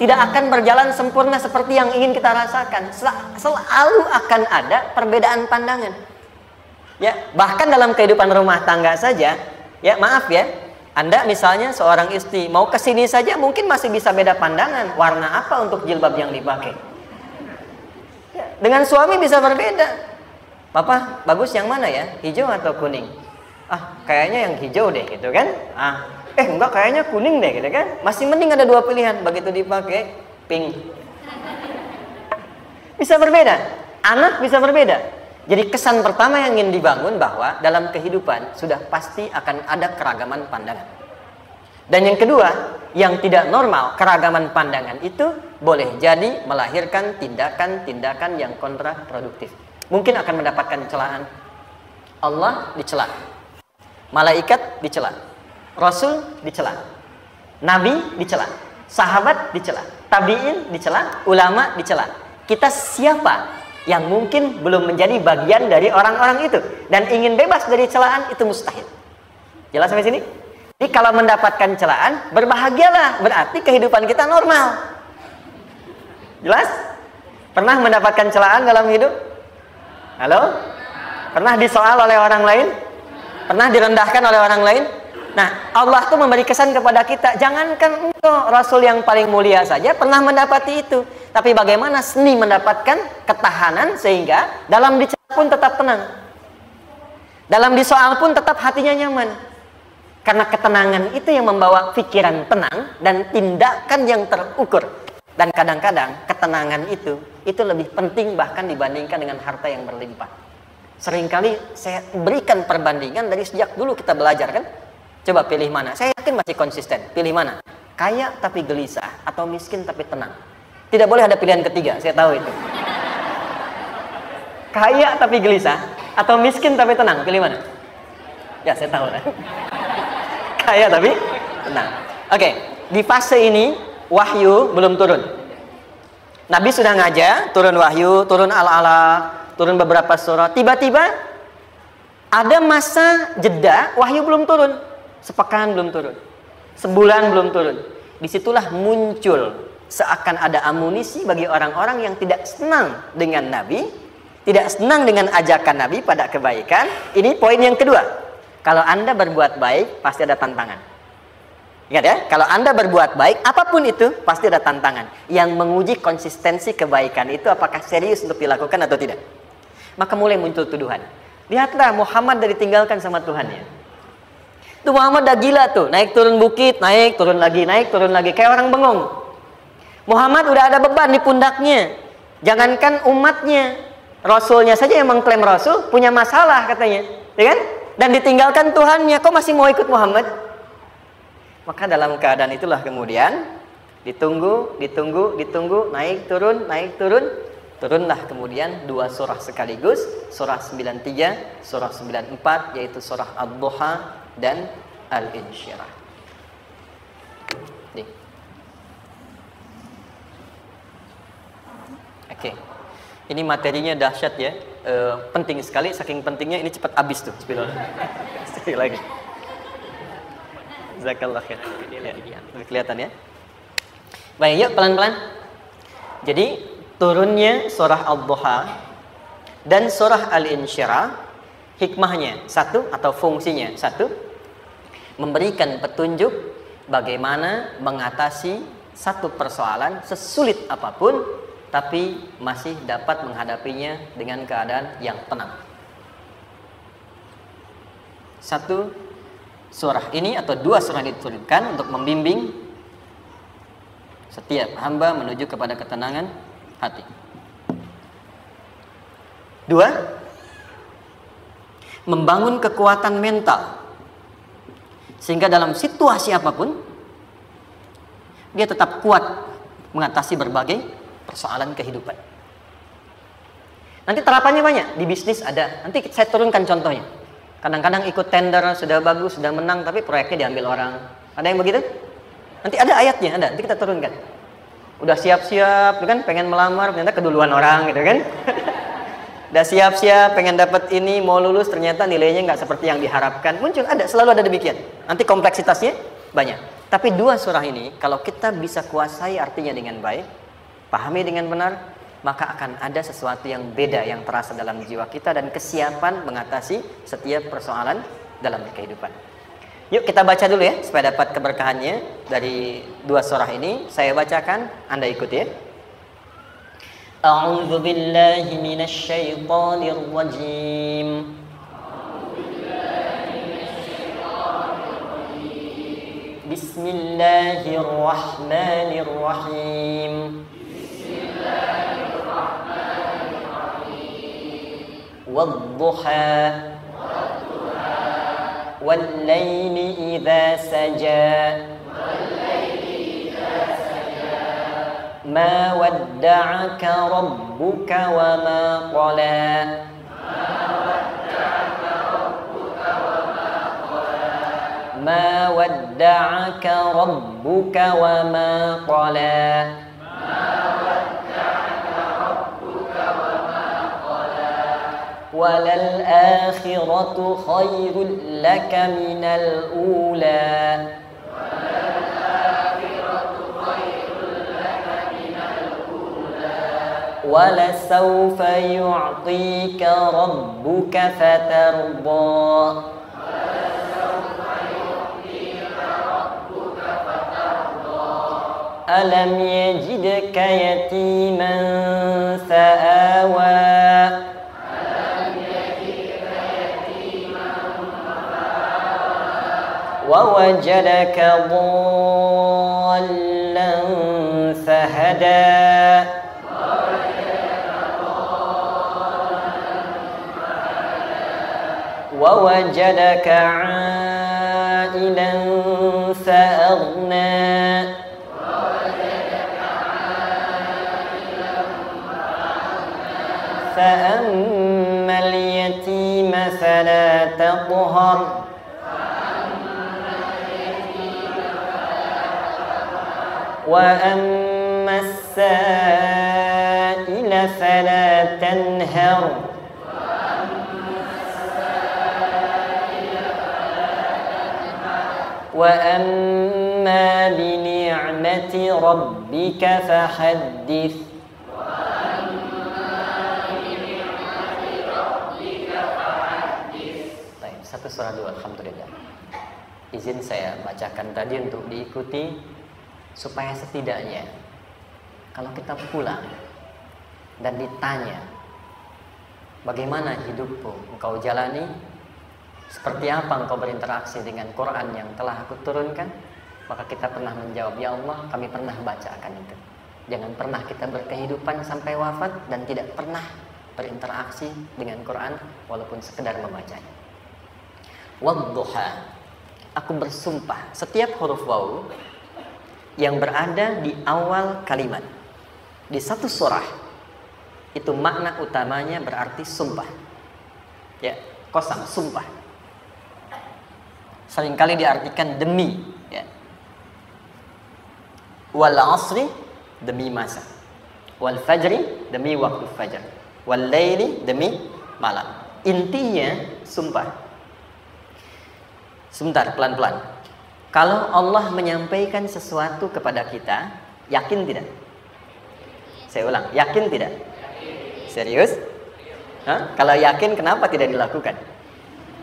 tidak akan berjalan sempurna seperti yang ingin kita rasakan. Selalu akan ada perbedaan pandangan. Ya, bahkan dalam kehidupan rumah tangga saja, ya maaf ya, Anda misalnya seorang istri mau ke sini saja mungkin masih bisa beda pandangan warna apa untuk jilbab yang dipakai. Ya, dengan suami bisa berbeda. Papa, bagus yang mana ya? Hijau atau kuning? Ah, kayaknya yang hijau deh gitu kan? Enggak, kayaknya kuning deh gitu kan? Masih mending ada dua pilihan, begitu dipakai pink. Bisa berbeda, anak bisa berbeda. Jadi kesan pertama yang ingin dibangun bahwa dalam kehidupan sudah pasti akan ada keragaman pandangan. Dan yang kedua, yang tidak normal, keragaman pandangan itu boleh jadi melahirkan tindakan-tindakan yang kontraproduktif. Mungkin akan mendapatkan celaan. Allah dicela, malaikat dicela, Rasul dicela, Nabi dicela, sahabat dicela, tabi'in dicela, ulama dicela. Kita siapa yang mungkin belum menjadi bagian dari orang-orang itu dan ingin bebas dari celaan? Itu mustahil. Jelas sampai sini? Jadi kalau mendapatkan celaan, berbahagialah, berarti kehidupan kita normal. Jelas? Pernah mendapatkan celaan dalam hidup? Halo? Pernah disoal oleh orang lain? Pernah direndahkan oleh orang lain? Nah, Allah tuh memberi kesan kepada kita, jangankan engkau Rasul yang paling mulia saja pernah mendapati itu. Tapi bagaimana seni mendapatkan ketahanan sehingga dalam dicela pun tetap tenang. Dalam disoal pun tetap hatinya nyaman. Karena ketenangan itu yang membawa pikiran tenang dan tindakan yang terukur. Dan kadang-kadang ketenangan itu lebih penting bahkan dibandingkan dengan harta yang berlimpah. Seringkali saya berikan perbandingan dari sejak dulu kita belajar kan. Coba pilih mana? Saya yakin masih konsisten. Pilih mana? Kaya tapi gelisah atau miskin tapi tenang? Tidak boleh ada pilihan ketiga, saya tahu itu. Kaya tapi gelisah atau miskin tapi tenang? Pilih mana? Ya, saya tahu. Kaya tapi tenang. Oke, di fase ini wahyu belum turun. Nabi sudah ngajar, turun wahyu, turun al-alaq, turun beberapa surah. Tiba-tiba ada masa jeda, wahyu belum turun. Sepekan belum turun, sebulan belum turun. Disitulah muncul seakan ada amunisi bagi orang-orang yang tidak senang dengan Nabi, tidak senang dengan ajakan Nabi pada kebaikan. Ini poin yang kedua. Kalau Anda berbuat baik, pasti ada tantangan. Ingat ya, kalau Anda berbuat baik, apapun itu, pasti ada tantangan. Yang menguji konsistensi kebaikan itu apakah serius untuk dilakukan atau tidak. Maka mulai muncul tuduhan. Lihatlah Muhammad dari ditinggalkan sama Tuhannya. Itu Muhammad dah gila tuh, naik turun bukit, naik turun lagi, kayak orang bengong. Muhammad udah ada beban di pundaknya. Jangankan umatnya, Rasulnya saja yang mengklaim Rasul punya masalah katanya, ya kan? Dan ditinggalkan Tuhannya, kok masih mau ikut Muhammad? Maka dalam keadaan itulah kemudian ditunggu, naik turun. Turunlah kemudian dua surah sekaligus, surah 93, surah 94, yaitu surah Ad-Duha dan Al-Insyirah. Oke. Ini materinya dahsyat ya. Penting sekali, saking pentingnya ini cepat habis tuh. Sekali lagi. Jazakallah khair. Kelihatan ya. Baik, yuk pelan-pelan. Jadi turunnya surah Ad-Duha dan surah Al-Insyirah, hikmahnya satu atau fungsinya satu, memberikan petunjuk bagaimana mengatasi satu persoalan sesulit apapun tapi masih dapat menghadapinya dengan keadaan yang tenang. Satu surah ini atau dua surah diturunkan untuk membimbing setiap hamba menuju kepada ketenangan hati. Dua, membangun kekuatan mental sehingga dalam situasi apapun dia tetap kuat mengatasi berbagai persoalan kehidupan. Nanti terapannya banyak, di bisnis ada. Nanti saya turunkan contohnya. Kadang-kadang ikut tender, sudah bagus, sudah menang, tapi proyeknya diambil orang. Ada yang begitu? Nanti ada ayatnya, ada. Nanti kita turunkan. Udah siap-siap, kan pengen melamar, ternyata keduluan orang, gitu kan? Udah siap-siap, pengen dapat ini, mau lulus, ternyata nilainya nggak seperti yang diharapkan. Muncul, ada, selalu ada demikian. Nanti kompleksitasnya banyak. Tapi dua surah ini kalau kita bisa kuasai artinya dengan baik, pahami dengan benar, maka akan ada sesuatu yang beda yang terasa dalam jiwa kita dan kesiapan mengatasi setiap persoalan dalam kehidupan. Yuk kita baca dulu ya supaya dapat keberkahannya dari dua surah ini. Saya bacakan, Anda ikuti ya. A'udzu billahi minasy syaithanir rajim. Bismillahirrahmanirrahim. Wadduha wal-laili idza saja ma wadda'aka rabbuka wa ma qala ما ودعك ربك وما قلى وللآخرة خير لك من الأولى ولسوف يعطيك ربك فترضى ألم يجدك يتيما فآوى ووجدك ضالا فهدى ووجدك عائلا فأغنى فأما اليتيم فلا تقهر وأما السائل فلا تنهر وأما بنعمة ربك فحدث. Satu surah dua, alhamdulillah. Izin saya bacakan tadi untuk diikuti supaya setidaknya kalau kita pulang dan ditanya bagaimana hidupmu engkau jalani, seperti apa engkau berinteraksi dengan Quran yang telah aku turunkan, maka kita pernah menjawab, ya Allah kami pernah baca akan itu. Jangan pernah kita berkehidupan sampai wafat dan tidak pernah berinteraksi dengan Quran walaupun sekedar membacanya. Wadduha, aku bersumpah. Setiap huruf waw yang berada di awal kalimat di satu surah itu makna utamanya berarti sumpah. Ya, qasam, sumpah. Seringkali diartikan demi, ya. Wal asri, demi masa. Wal fajri, demi waktu fajar. Wal laili, demi malam. Intinya sumpah. Sebentar, pelan-pelan. Kalau Allah menyampaikan sesuatu kepada kita, yakin tidak? Saya ulang, yakin tidak? Serius? Hah? Kalau yakin, kenapa tidak dilakukan?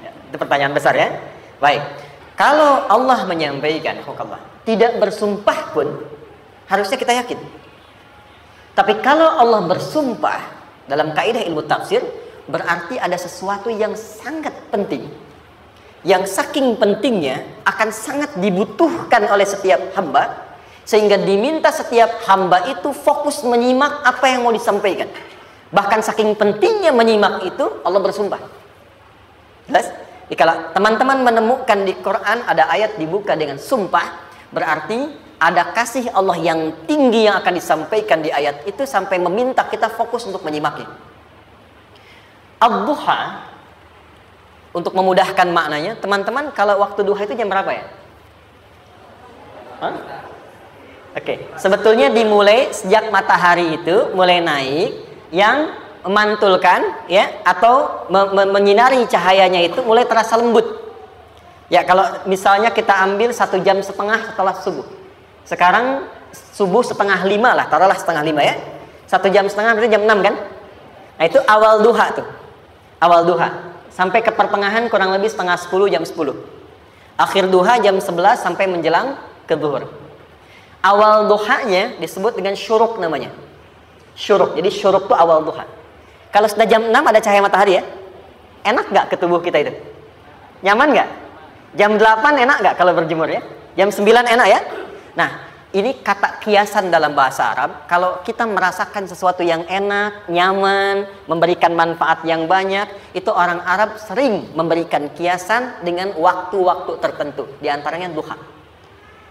Ya, itu pertanyaan besar ya. Baik, kalau Allah menyampaikan, tidak bersumpah pun, harusnya kita yakin. Tapi kalau Allah bersumpah, dalam kaidah ilmu tafsir, berarti ada sesuatu yang sangat penting, yang saking pentingnya akan sangat dibutuhkan oleh setiap hamba, sehingga diminta setiap hamba itu fokus menyimak apa yang mau disampaikan. Bahkan saking pentingnya menyimak itu, Allah bersumpah. Jelas? Kalau teman-teman menemukan di Quran ada ayat dibuka dengan sumpah, berarti ada kasih Allah yang tinggi yang akan disampaikan di ayat itu sampai meminta kita fokus untuk menyimaknya. Ad-duha, untuk memudahkan maknanya, teman-teman kalau waktu duha itu jam berapa ya? Oke, sebetulnya dimulai sejak matahari itu mulai naik, yang memantulkan ya atau menyinari cahayanya itu mulai terasa lembut. Ya, kalau misalnya kita ambil 1,5 jam setelah subuh. Sekarang subuh 4:30 lah, taruhlah 4:30 ya. 1,5 jam berarti jam 6 kan? Nah, itu awal duha tuh. Awal duha. Sampai ke pertengahan kurang lebih 9:30, jam 10. Akhir duha jam 11 sampai menjelang ke zuhur. Awal duhanya disebut dengan syuruk namanya. Syuruk. Jadi syuruk itu awal duha. Kalau sudah jam 6 ada cahaya matahari ya. Enak nggak ke tubuh kita itu? Nyaman nggak? Jam 8 enak nggak kalau berjemur ya? Jam 9 enak ya? Nah, ini kata kiasan dalam bahasa Arab. Kalau kita merasakan sesuatu yang enak, nyaman, memberikan manfaat yang banyak, itu orang Arab sering memberikan kiasan dengan waktu-waktu tertentu. Di antaranya duha.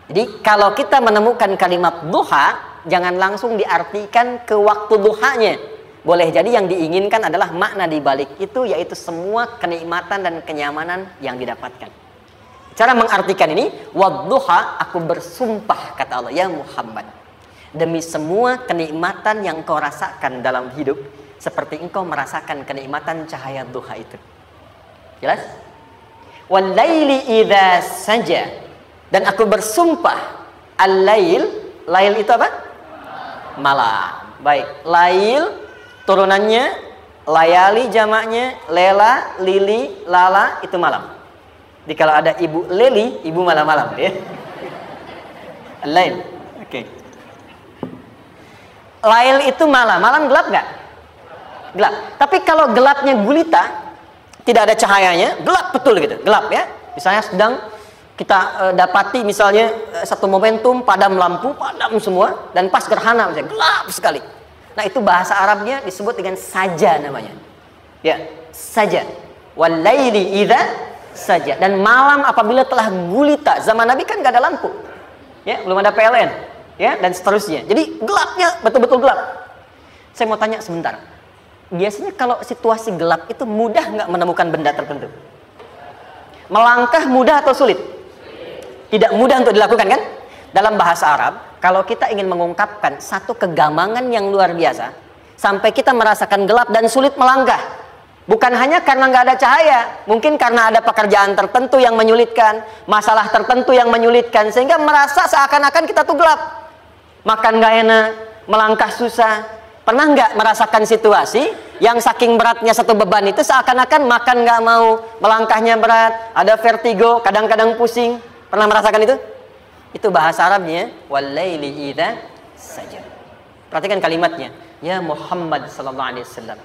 Jadi kalau kita menemukan kalimat duha, jangan langsung diartikan ke waktu duhanya. Boleh jadi yang diinginkan adalah makna di balik itu, yaitu semua kenikmatan dan kenyamanan yang didapatkan. Cara mengartikan ini, wadduha, aku bersumpah, kata Allah, ya Muhammad, demi semua kenikmatan yang kau rasakan dalam hidup, seperti engkau merasakan kenikmatan cahaya duha itu. Jelas? Wal-laili idza saja, dan aku bersumpah, al-lail, lail itu apa? Malam. Baik, lail turunannya, layali jamaknya, lela, lili, lala, itu malam. Jadi kalau ada ibu leli, ibu malam-malam ya. Lail. Oke. Lail itu malam. Malam gelap nggak? Gelap. Tapi kalau gelapnya gulita, tidak ada cahayanya, gelap betul gitu. Gelap ya. Misalnya sedang kita dapati misalnya satu momentum padam lampu, padam semua, dan pas gerhana misalnya gelap sekali. Nah, itu bahasa Arabnya disebut dengan saja namanya. Ya, saja. Wal laili idza saja. Dan malam apabila telah gulita, zaman Nabi kan gak ada lampu ya, belum ada PLN ya, dan seterusnya, jadi gelapnya betul-betul gelap. Saya mau tanya sebentar, biasanya kalau situasi gelap itu mudah nggak menemukan benda tertentu? Melangkah mudah atau sulit? Tidak mudah untuk dilakukan kan? Dalam bahasa Arab, kalau kita ingin mengungkapkan satu kegamangan yang luar biasa, sampai kita merasakan gelap dan sulit melangkah, bukan hanya karena nggak ada cahaya, mungkin karena ada pekerjaan tertentu yang menyulitkan, masalah tertentu yang menyulitkan, sehingga merasa seakan-akan kita tuh gelap. Makan nggak enak, melangkah susah. Pernah nggak merasakan situasi yang saking beratnya satu beban itu seakan-akan makan nggak mau, melangkahnya berat, ada vertigo, kadang-kadang pusing. Pernah merasakan itu? Itu bahasa Arabnya, wal-laili idza saja. Perhatikan kalimatnya, ya Muhammad sallallahu alaihi wasallam,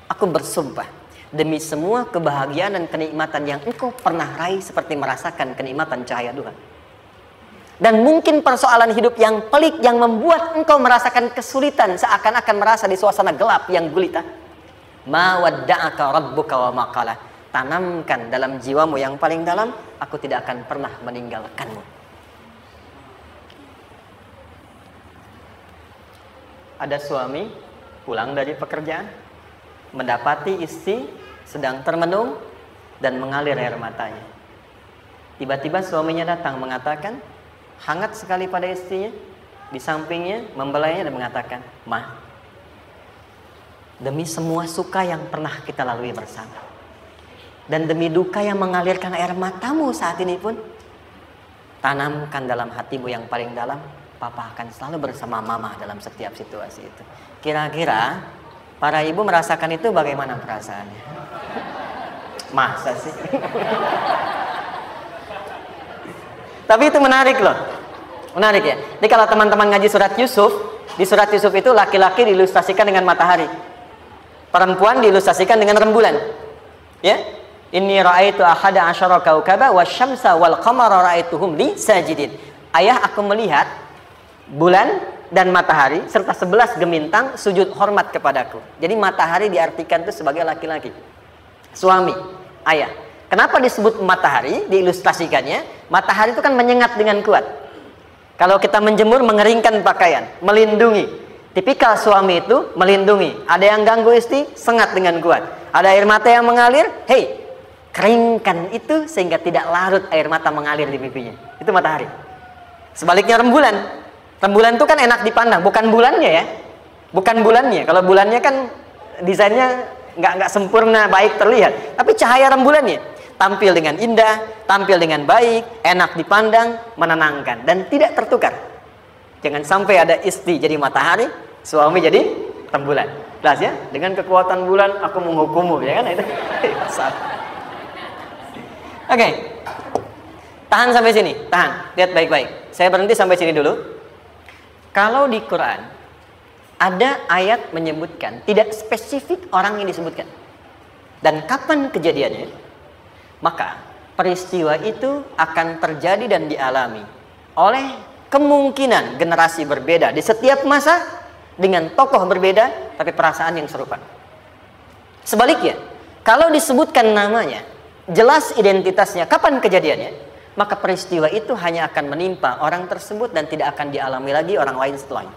aku bersumpah demi semua kebahagiaan dan kenikmatan yang engkau pernah raih seperti merasakan kenikmatan cahaya duha. Dan mungkin persoalan hidup yang pelik yang membuat engkau merasakan kesulitan seakan-akan merasa di suasana gelap yang gulita. Ma wadda'aka rabbuka wa ma qala. Tanamkan dalam jiwamu yang paling dalam, aku tidak akan pernah meninggalkanmu. Ada suami pulang dari pekerjaan, mendapati istri sedang termenung dan mengalir air matanya. Tiba-tiba suaminya datang mengatakan, hangat sekali pada istrinya, di sampingnya membelainya dan mengatakan, "Ma, demi semua suka yang pernah kita lalui bersama, dan demi duka yang mengalirkan air matamu saat ini pun, tanamkan dalam hatimu yang paling dalam, Papa akan selalu bersama Mama dalam setiap situasi itu." Kira-kira para ibu merasakan itu bagaimana perasaannya? Masa sih? Tapi itu menarik loh. Menarik ya. Jadi kalau teman-teman ngaji surat Yusuf, di surat Yusuf itu laki-laki diilustrasikan dengan matahari, perempuan diilustrasikan dengan rembulan. Ya. Inni ra'aitu ahada asyara kaukaba wasyamsa wal qamara ra'aituhum li sajidin. Ayah, aku melihat bulan dan matahari serta 11 gemintang sujud hormat kepadaku. Jadi matahari diartikan itu sebagai laki-laki, suami, ayah. Kenapa disebut matahari? Diilustrasikannya, matahari itu kan menyengat dengan kuat. Kalau kita menjemur, mengeringkan pakaian, melindungi. Tipikal suami itu melindungi. Ada yang ganggu istri, sengat dengan kuat. Ada air mata yang mengalir, hei, keringkan itu sehingga tidak larut air mata mengalir di pipinya. Itu matahari. Sebaliknya rembulan. Rembulan itu kan enak dipandang, bukan bulannya ya. Bukan bulannya. Kalau bulannya kan desainnya nggak sempurna, baik terlihat. Tapi cahaya rembulannya tampil dengan indah, tampil dengan baik, enak dipandang, menenangkan, dan tidak tertukar. Jangan sampai ada istri jadi matahari, suami jadi rembulan. Jelas ya? Dengan kekuatan bulan aku menghukummu, ya kan? Itu pasal. Oke. Tahan sampai sini, tahan. Lihat baik-baik. Saya berhenti sampai sini dulu. Kalau di Quran ada ayat menyebutkan, tidak spesifik orang yang disebutkan dan kapan kejadiannya, maka peristiwa itu akan terjadi dan dialami oleh kemungkinan generasi berbeda di setiap masa dengan tokoh berbeda tapi perasaan yang serupa. Sebaliknya, kalau disebutkan namanya, jelas identitasnya, kapan kejadiannya, maka peristiwa itu hanya akan menimpa orang tersebut dan tidak akan dialami lagi orang lain setelahnya.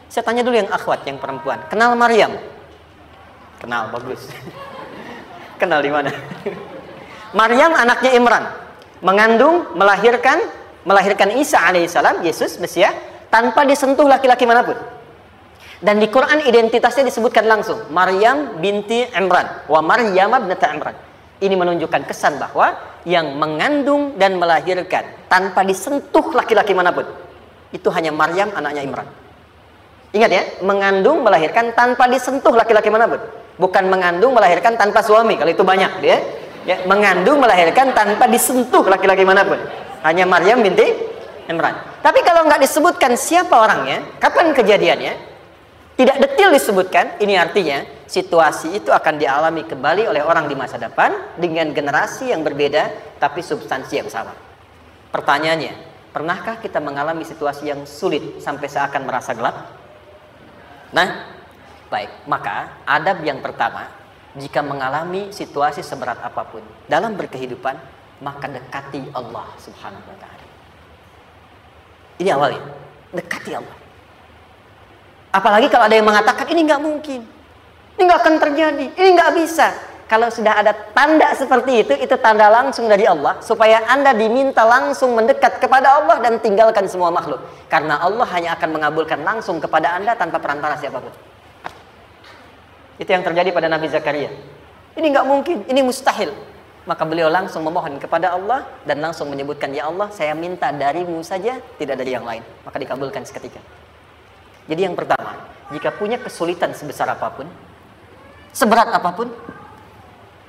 Saya tanya dulu yang akhwat, yang perempuan. Kenal Maryam? Kenal, bagus. Kenal di mana? Maryam anaknya Imran. Mengandung, melahirkan Isa alaihissalam, Yesus, Mesias, tanpa disentuh laki-laki manapun. Dan di Quran identitasnya disebutkan langsung. Maryam binti Imran. Wa Maryam ibnata Imran. Ini menunjukkan kesan bahwa yang mengandung dan melahirkan tanpa disentuh laki-laki manapun, itu hanya Maryam anaknya Imran. Ingat ya, mengandung melahirkan tanpa disentuh laki-laki manapun. Bukan mengandung melahirkan tanpa suami, kalau itu banyak dia. Ya, mengandung melahirkan tanpa disentuh laki-laki manapun. Hanya Maryam binti Imran. Tapi kalau nggak disebutkan siapa orangnya, kapan kejadiannya, tidak detail disebutkan, ini artinya situasi itu akan dialami kembali oleh orang di masa depan dengan generasi yang berbeda tapi substansi yang sama. Pertanyaannya, pernahkah kita mengalami situasi yang sulit sampai seakan merasa gelap? Nah, baik, maka adab yang pertama, jika mengalami situasi seberat apapun dalam berkehidupan, maka dekati Allah Subhanahu wa ta'ala. Ini awalnya, dekati Allah. Apalagi kalau ada yang mengatakan ini nggak mungkin, ini nggak akan terjadi, ini nggak bisa. Kalau sudah ada tanda seperti itu tanda langsung dari Allah supaya Anda diminta langsung mendekat kepada Allah dan tinggalkan semua makhluk. Karena Allah hanya akan mengabulkan langsung kepada Anda tanpa perantara siapapun. Itu yang terjadi pada Nabi Zakaria. Ini nggak mungkin, ini mustahil. Maka beliau langsung memohon kepada Allah dan langsung menyebutkan, ya Allah, saya minta darimu saja, tidak dari yang lain. Maka dikabulkan seketika. Jadi yang pertama, jika punya kesulitan sebesar apapun, seberat apapun,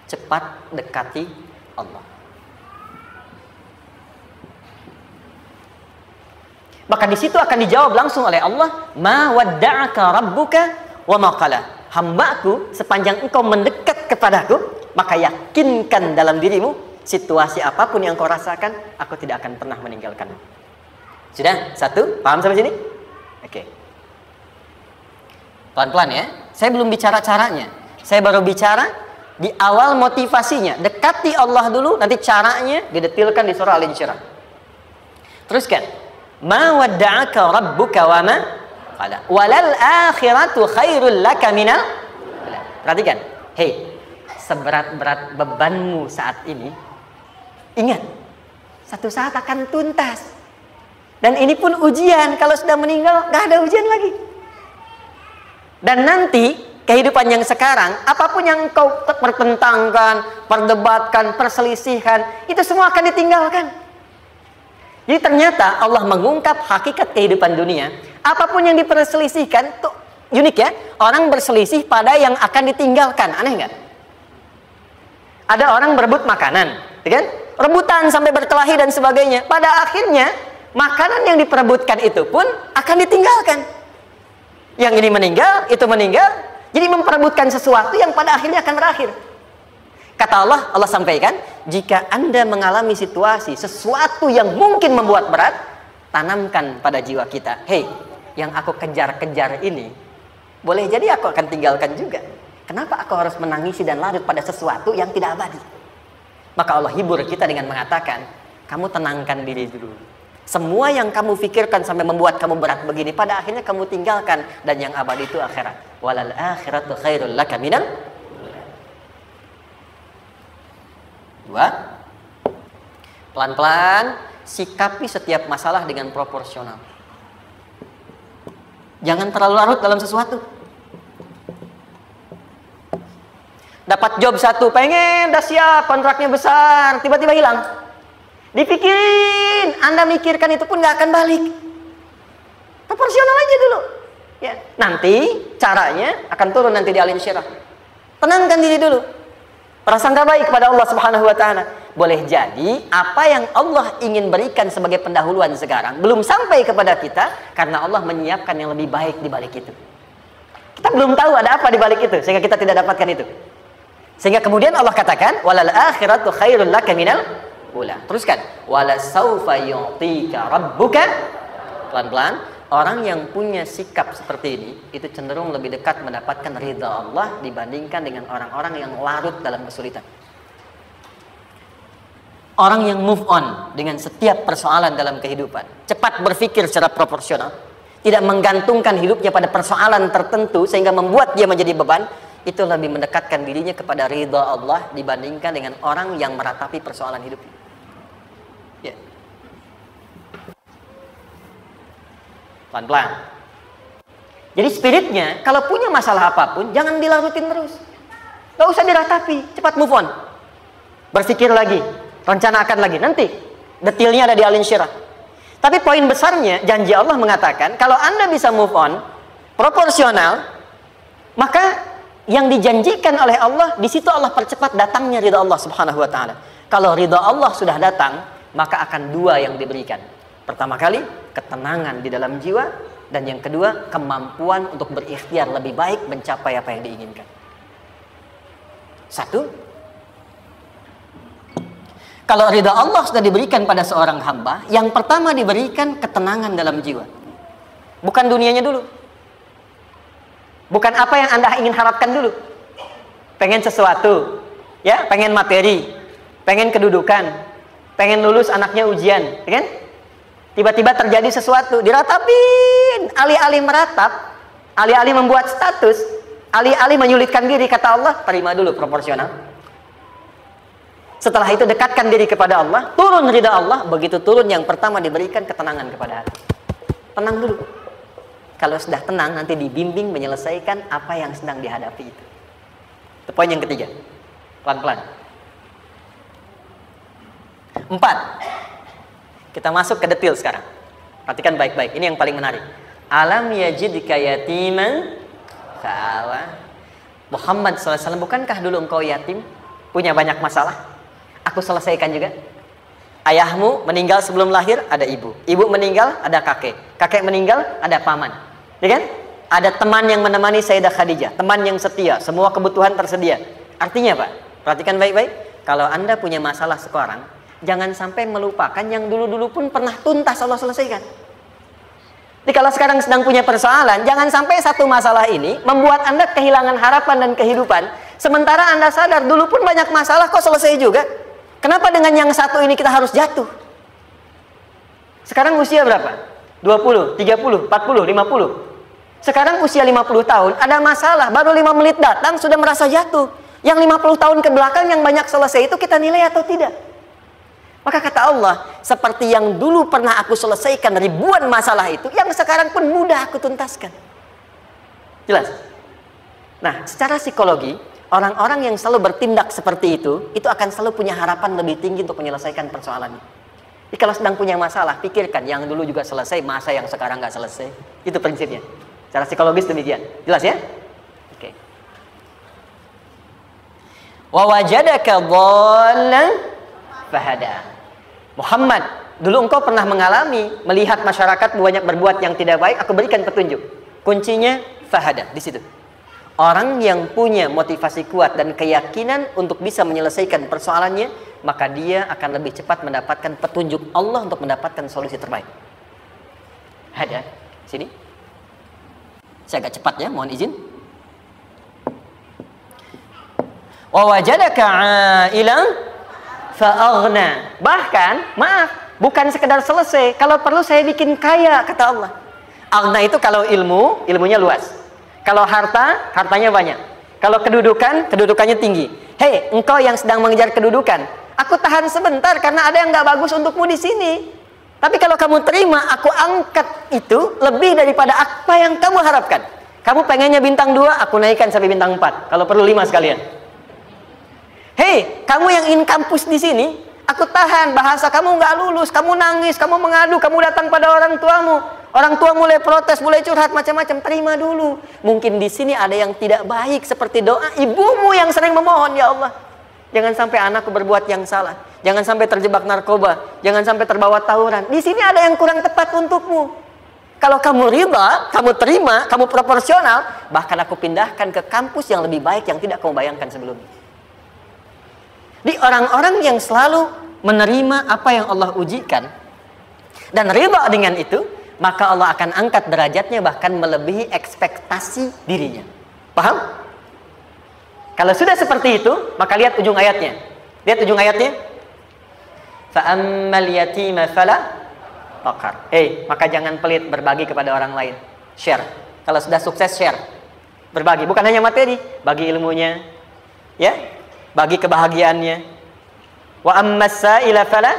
cepat dekati Allah. Maka di situ akan dijawab langsung oleh Allah, ma wadda'aka rabbuka wa ma qala. Hambaku, sepanjang engkau mendekat kepadaku, maka yakinkan dalam dirimu, situasi apapun yang kau rasakan, aku tidak akan pernah meninggalkanmu. Sudah? Satu? Paham sampai sini? Oke. Pelan-pelan ya. Saya belum bicara caranya. Saya baru bicara di awal motivasinya. Dekati Allah dulu, nanti caranya didetilkan di surah Al-Insyirah. Teruskan. Ma wadda'aka rabbuka wa ma qala. Walal akhiratu khairul laka minal. Perhatikan. Hei, seberat-berat bebanmu saat ini, ingat, satu saat akan tuntas. Dan ini pun ujian. Kalau sudah meninggal, gak ada ujian lagi. Dan nanti kehidupan yang sekarang, apapun yang kau pertentangkan, perdebatkan, perselisihkan, itu semua akan ditinggalkan. Jadi ternyata Allah mengungkap hakikat kehidupan dunia. Apapun yang diperselisihkan, tuh unik ya. Orang berselisih pada yang akan ditinggalkan. Aneh nggak? Ada orang berebut makanan, ya kan? Rebutan sampai berkelahi dan sebagainya. Pada akhirnya, makanan yang diperebutkan itu pun akan ditinggalkan. Yang ini meninggal, itu meninggal. Jadi memperebutkan sesuatu yang pada akhirnya akan berakhir. Kata Allah, Allah sampaikan, jika Anda mengalami situasi, sesuatu yang mungkin membuat berat, tanamkan pada jiwa kita, hei, yang aku kejar-kejar ini, boleh jadi aku akan tinggalkan juga. Kenapa aku harus menangisi dan larut pada sesuatu yang tidak abadi? Maka Allah hibur kita dengan mengatakan, kamu tenangkan diri dulu. Semua yang kamu pikirkan sampai membuat kamu berat begini, pada akhirnya kamu tinggalkan. Dan yang abadi itu akhirat. Walal akhiratu khairul laka minal. Dua, pelan-pelan sikapi setiap masalah dengan proporsional. Jangan terlalu larut dalam sesuatu. Dapat job satu, pengen, udah siap, kontraknya besar, tiba-tiba hilang. Dipikirin, Anda mikirkan itu pun nggak akan balik. Proporsional aja dulu. Ya, nanti caranya akan turun nanti di alim syirah. Tenangkan diri dulu. Prasangka baik kepada Allah Subhanahu wa taala. Boleh jadi apa yang Allah ingin berikan sebagai pendahuluan sekarang belum sampai kepada kita karena Allah menyiapkan yang lebih baik di balik itu. Kita belum tahu ada apa di balik itu sehingga kita tidak dapatkan itu. Sehingga kemudian Allah katakan walal akhiratu khairul laka minal ula. Teruskan wala saufa yu'tika rabbuka. Pelan-pelan. Orang yang punya sikap seperti ini itu cenderung lebih dekat mendapatkan ridha Allah dibandingkan dengan orang-orang yang larut dalam kesulitan. Orang yang move on dengan setiap persoalan dalam kehidupan, cepat berpikir secara proporsional, tidak menggantungkan hidupnya pada persoalan tertentu sehingga membuat dia menjadi beban, itu lebih mendekatkan dirinya kepada ridha Allah dibandingkan dengan orang yang meratapi persoalan hidupnya. Ya. Pelan-pelan. Jadi spiritnya, kalau punya masalah apapun, jangan dilarutin terus. Gak usah diratapi, cepat move on. Berpikir lagi, rencanakan lagi. Nanti, detailnya ada di Al Insyirah. Tapi poin besarnya, janji Allah mengatakan, kalau Anda bisa move on, proporsional, maka yang dijanjikan oleh Allah, di situ Allah percepat datangnya ridha Allah Subhanahu wa ta'ala. Kalau ridha Allah sudah datang, maka akan dua yang diberikan. Pertama kali, ketenangan di dalam jiwa. Dan yang kedua, kemampuan untuk berikhtiar lebih baik mencapai apa yang diinginkan. Satu, kalau ridha Allah sudah diberikan pada seorang hamba, yang pertama diberikan ketenangan dalam jiwa. Bukan dunianya dulu. Bukan apa yang Anda ingin harapkan dulu. Pengen sesuatu, ya, pengen materi, pengen kedudukan, pengen lulus anaknya ujian, ya kan? Tiba-tiba terjadi sesuatu, diratapin, alih-alih meratap, alih-alih membuat status, alih-alih menyulitkan diri, kata Allah, terima dulu proporsional. Setelah itu dekatkan diri kepada Allah, turun ridha Allah, begitu turun yang pertama diberikan ketenangan kepada hati. Tenang dulu. Kalau sudah tenang, nanti dibimbing menyelesaikan apa yang sedang dihadapi itu. Itu poin yang ketiga. Pelan-pelan. 4. Kita masuk ke detail sekarang. Perhatikan baik-baik. Ini yang paling menarik. Alam yajidka yatiman fa'awa. Muhammad SAW, bukankah dulu engkau yatim? Punya banyak masalah? Aku selesaikan juga. Ayahmu meninggal sebelum lahir, ada ibu. Ibu meninggal, ada kakek. Kakek meninggal, ada paman. Ya kan? Ada teman yang menemani Sayyidah Khadijah. Teman yang setia. Semua kebutuhan tersedia. Artinya Pak, perhatikan baik-baik. Kalau Anda punya masalah sekarang, jangan sampai melupakan yang dulu-dulu pun pernah tuntas Allah selesaikan. Jadi kalau sekarang sedang punya persoalan, jangan sampai satu masalah ini membuat Anda kehilangan harapan dan kehidupan. Sementara Anda sadar dulu pun banyak masalah kok selesai juga. Kenapa dengan yang satu ini kita harus jatuh? Sekarang usia berapa? 20, 30, 40, 50. Sekarang usia 50 tahun, ada masalah, baru 5 menit datang sudah merasa jatuh. Yang 50 tahun ke belakang yang banyak selesai itu kita nilai atau tidak? Maka kata Allah, seperti yang dulu pernah aku selesaikan ribuan masalah itu, yang sekarang pun mudah aku tuntaskan. Jelas? Nah, secara psikologi, orang-orang yang selalu bertindak seperti itu akan selalu punya harapan lebih tinggi untuk menyelesaikan persoalannya. Jadi kalau sedang punya masalah, pikirkan yang dulu juga selesai, masa yang sekarang nggak selesai. Itu prinsipnya. Secara psikologis demikian. Jelas ya? Oke. Wa wajadaka dhallan fahada. Muhammad, dulu engkau pernah mengalami melihat masyarakat banyak berbuat yang tidak baik, aku berikan petunjuk. Kuncinya fahada di situ. Orang yang punya motivasi kuat dan keyakinan untuk bisa menyelesaikan persoalannya, maka dia akan lebih cepat mendapatkan petunjuk Allah untuk mendapatkan solusi terbaik. Ada sini. Saya agak cepat ya, mohon izin. Wa wajadaka 'ailan fa'aghna. Bahkan, maaf, bukan sekedar selesai. Kalau perlu saya bikin kaya, kata Allah. Aghna itu kalau ilmu, ilmunya luas. Kalau harta, hartanya banyak. Kalau kedudukan, kedudukannya tinggi. Hei, engkau yang sedang mengejar kedudukan, aku tahan sebentar karena ada yang nggak bagus untukmu di sini. Tapi kalau kamu terima, aku angkat itu lebih daripada apa yang kamu harapkan. Kamu pengennya bintang 2, aku naikkan sampai bintang 4. Kalau perlu 5 sekalian. Hei, kamu yang ingin kampus di sini, aku tahan. Bahasa kamu nggak lulus, kamu nangis, kamu mengadu, kamu datang pada orang tuamu. Orang tua mulai protes, mulai curhat macam-macam. Terima dulu. Mungkin di sini ada yang tidak baik seperti doa ibumu yang sering memohon, ya Allah, jangan sampai anakku berbuat yang salah. Jangan sampai terjebak narkoba. Jangan sampai terbawa tawuran. Di sini ada yang kurang tepat untukmu. Kalau kamu riba, kamu terima, kamu proporsional, bahkan aku pindahkan ke kampus yang lebih baik yang tidak kamu bayangkan sebelumnya. Di orang-orang yang selalu menerima apa yang Allah ujikan dan riba dengan itu, maka Allah akan angkat derajatnya bahkan melebihi ekspektasi dirinya. Paham? Kalau sudah seperti itu, maka lihat ujung ayatnya. Lihat ujung ayatnya. Fa'ammal yatima fala taqhar. Maka jangan pelit berbagi kepada orang lain. Share. Kalau sudah sukses, share. Berbagi, bukan hanya materi, bagi ilmunya, ya, bagi kebahagiaannya. Wa ammas sa'ila fala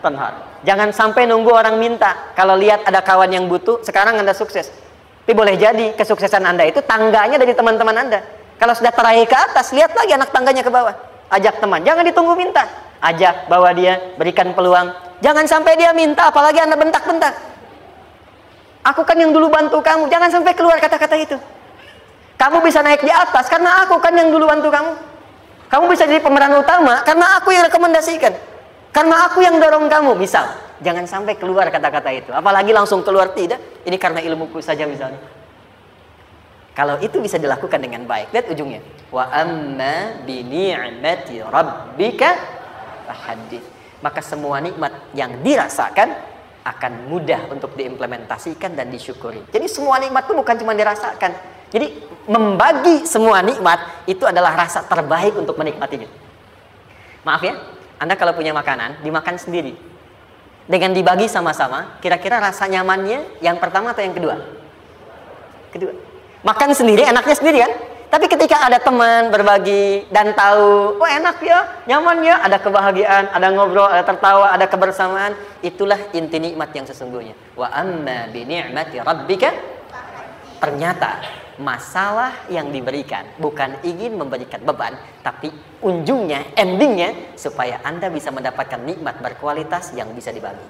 tanhar. Jangan sampai nunggu orang minta. Kalau lihat ada kawan yang butuh, sekarang Anda sukses. Tapi boleh jadi kesuksesan Anda itu tangganya dari teman-teman Anda. Kalau sudah teraih ke atas, lihat lagi anak tangganya ke bawah. Ajak teman, jangan ditunggu minta. Ajak, bawa dia, berikan peluang. Jangan sampai dia minta, apalagi Anda bentak-bentak. Aku kan yang dulu bantu kamu. Jangan sampai keluar kata-kata itu. Kamu bisa naik di atas karena aku kan yang dulu bantu kamu. Kamu bisa jadi pemeran utama karena aku yang rekomendasikan. Karena aku yang dorong kamu. Misal, jangan sampai keluar kata-kata itu. Apalagi langsung keluar, tidak. Ini karena ilmuku saja misalnya. Kalau itu bisa dilakukan dengan baik. Lihat ujungnya. Wa amma bi ni'mati rabbika fahaddits. Maka semua nikmat yang dirasakan akan mudah untuk diimplementasikan dan disyukuri. Jadi semua nikmat itu bukan cuma dirasakan. Jadi membagi semua nikmat itu adalah rasa terbaik untuk menikmatinya. Maaf ya, Anda kalau punya makanan, dimakan sendiri. Dengan dibagi sama-sama, kira-kira rasa nyamannya yang pertama atau yang kedua? Kedua. Makan sendiri, enaknya sendiri kan? Tapi ketika ada teman berbagi dan tahu, oh enak ya, nyaman ya, ada kebahagiaan, ada ngobrol, ada tertawa, ada kebersamaan, itulah inti nikmat yang sesungguhnya. Wa amma bi ni'mati rabbika. Ternyata masalah yang diberikan bukan ingin memberikan beban, tapi ujungnya, endingnya supaya Anda bisa mendapatkan nikmat berkualitas yang bisa dibagi.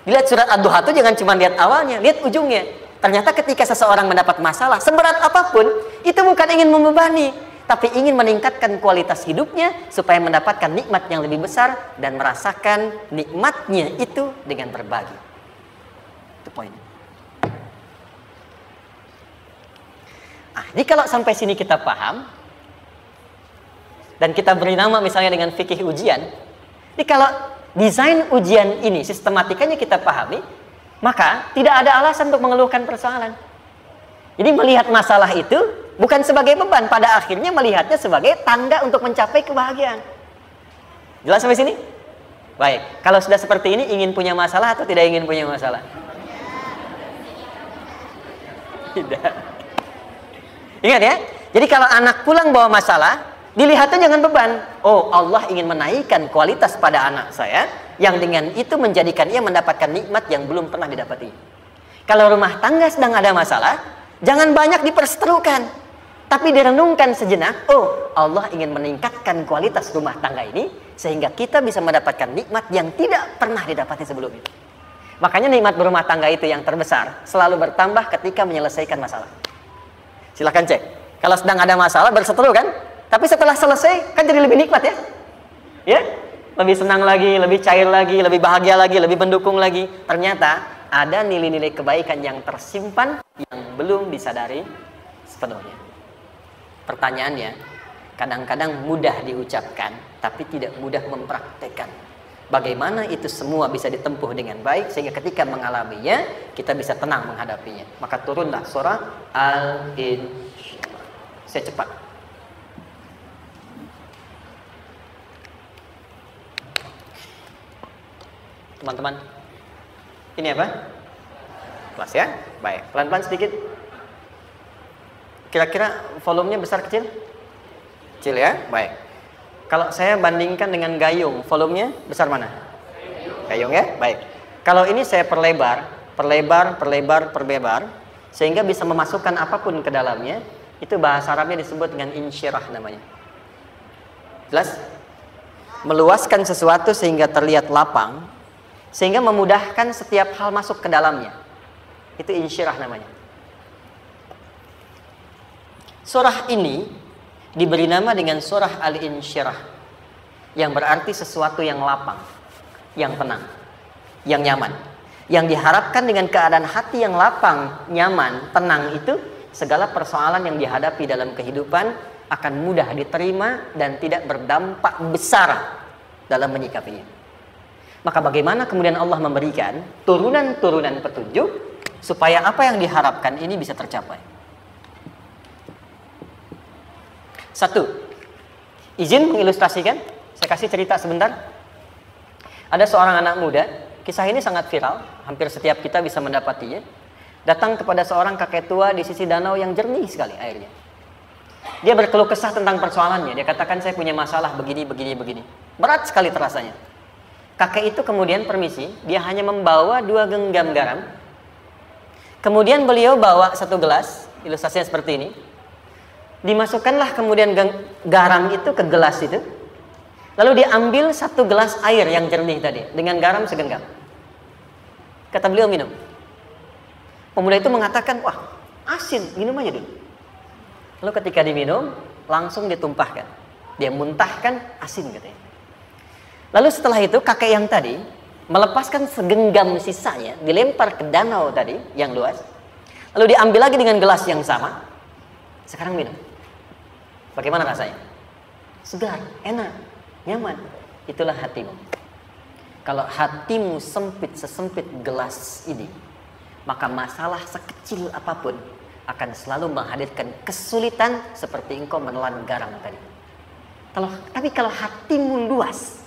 Dilihat surat Ad-Duha itu jangan cuma lihat awalnya, lihat ujungnya. Ternyata ketika seseorang mendapat masalah, seberat apapun, itu bukan ingin membebani, tapi ingin meningkatkan kualitas hidupnya supaya mendapatkan nikmat yang lebih besar dan merasakan nikmatnya itu dengan berbagi. Itu poinnya. Jadi kalau sampai sini kita paham, dan kita beri nama misalnya dengan fikih ujian, jadi kalau desain ujian ini, sistematikanya kita pahami, maka tidak ada alasan untuk mengeluhkan persoalan. Jadi melihat masalah itu bukan sebagai beban, pada akhirnya melihatnya sebagai tangga untuk mencapai kebahagiaan. Jelas sampai sini? Baik, kalau sudah seperti ini, ingin punya masalah atau tidak ingin punya masalah? Tidak. Ingat ya, jadi kalau anak pulang bawa masalah, dilihatnya jangan beban. Oh, Allah ingin menaikkan kualitas pada anak saya, yang dengan itu menjadikan ia mendapatkan nikmat yang belum pernah didapati. Kalau rumah tangga sedang ada masalah, jangan banyak diperseterukan, tapi direnungkan sejenak. Oh, Allah ingin meningkatkan kualitas rumah tangga ini, sehingga kita bisa mendapatkan nikmat yang tidak pernah didapati sebelumnya. Makanya nikmat berumah tangga itu yang terbesar, selalu bertambah ketika menyelesaikan masalah. Silahkan cek. Kalau sedang ada masalah berseteru kan? Tapi setelah selesai kan jadi lebih nikmat ya? Ya? Lebih senang lagi, lebih cair lagi, lebih bahagia lagi, lebih mendukung lagi. Ternyata ada nilai-nilai kebaikan yang tersimpan yang belum disadari sepenuhnya. Pertanyaannya, kadang-kadang mudah diucapkan tapi tidak mudah mempraktekkan. Bagaimana itu semua bisa ditempuh dengan baik sehingga ketika mengalaminya kita bisa tenang menghadapinya. Maka turunlah surah Al-Insyirah. Saya cepat. Teman-teman, ini apa? Kelas ya? Baik, pelan-pelan sedikit. Kira-kira volumenya besar kecil? Kecil ya? Baik. Kalau saya bandingkan dengan gayung, volumenya besar mana? Gayung ya? Baik. Kalau ini saya perlebar, sehingga bisa memasukkan apapun ke dalamnya, itu bahasa Arabnya disebut dengan insyirah namanya. Jelas? Meluaskan sesuatu sehingga terlihat lapang, sehingga memudahkan setiap hal masuk ke dalamnya. Itu insyirah namanya. Surah ini diberi nama dengan surah Al-Insyirah, yang berarti sesuatu yang lapang, yang tenang, yang nyaman. Yang diharapkan dengan keadaan hati yang lapang, nyaman, tenang itu, segala persoalan yang dihadapi dalam kehidupan akan mudah diterima dan tidak berdampak besar dalam menyikapinya. Maka bagaimana kemudian Allah memberikan turunan-turunan petunjuk supaya apa yang diharapkan ini bisa tercapai? Satu, izin mengilustrasikan. Saya kasih cerita sebentar. Ada seorang anak muda, kisah ini sangat viral, hampir setiap kita bisa mendapatinya. Datang kepada seorang kakek tua di sisi danau yang jernih sekali airnya. Dia berkeluh kesah tentang persoalannya. Dia katakan, saya punya masalah begini. Berat sekali terasanya. Kakek itu kemudian permisi, dia hanya membawa 2 genggam garam. Kemudian beliau bawa 1 gelas, ilustrasinya seperti ini. Dimasukkanlah kemudian garam itu ke gelas itu. Lalu diambil 1 gelas air yang jernih tadi, dengan garam segenggam. Kata beliau, minum. Pemuda itu mengatakan, wah, asin, minum aja dulu. Lalu ketika diminum, langsung ditumpahkan. Dia muntahkan, asin katanya. Lalu setelah itu, kakek yang tadi melepaskan segenggam sisanya, dilempar ke danau tadi, yang luas. Lalu diambil lagi dengan gelas yang sama. Sekarang minum. Bagaimana rasanya? Segar, enak, nyaman. Itulah hatimu. Kalau hatimu sempit sesempit gelas ini, maka masalah sekecil apapun akan selalu menghadirkan kesulitan seperti engkau menelan garam tadi. Tapi kalau hatimu luas,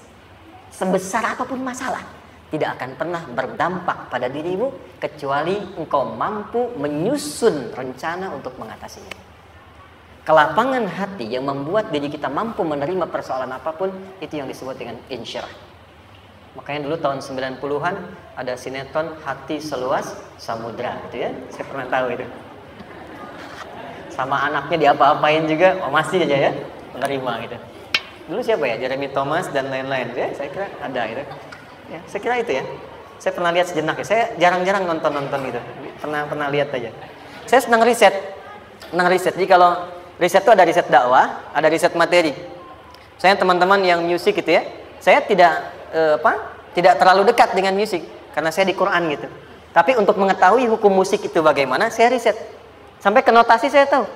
sebesar apapun masalah, tidak akan pernah berdampak pada dirimu kecuali engkau mampu menyusun rencana untuk mengatasinya. Kelapangan hati yang membuat diri kita mampu menerima persoalan apapun, itu yang disebut dengan insyirah. Makanya dulu tahun 90-an ada sinetron Hati Seluas Samudra gitu ya. Saya pernah tahu itu. Sama anaknya diapa-apain juga, oh masih aja ya menerima gitu. Dulu siapa ya? Jeremy Thomas dan lain-lain ya. Saya kira ada gitu. Ya, saya kira itu ya. Saya pernah lihat sejenak ya. Saya jarang-jarang nonton gitu. Pernah lihat aja. Saya senang riset. Jadi kalau riset itu ada riset dakwah, ada riset materi. Saya teman-teman yang musik gitu ya. Saya tidak terlalu dekat dengan musik karena saya di Quran gitu. Tapi untuk mengetahui hukum musik itu bagaimana, saya riset. Sampai ke notasi saya tahu.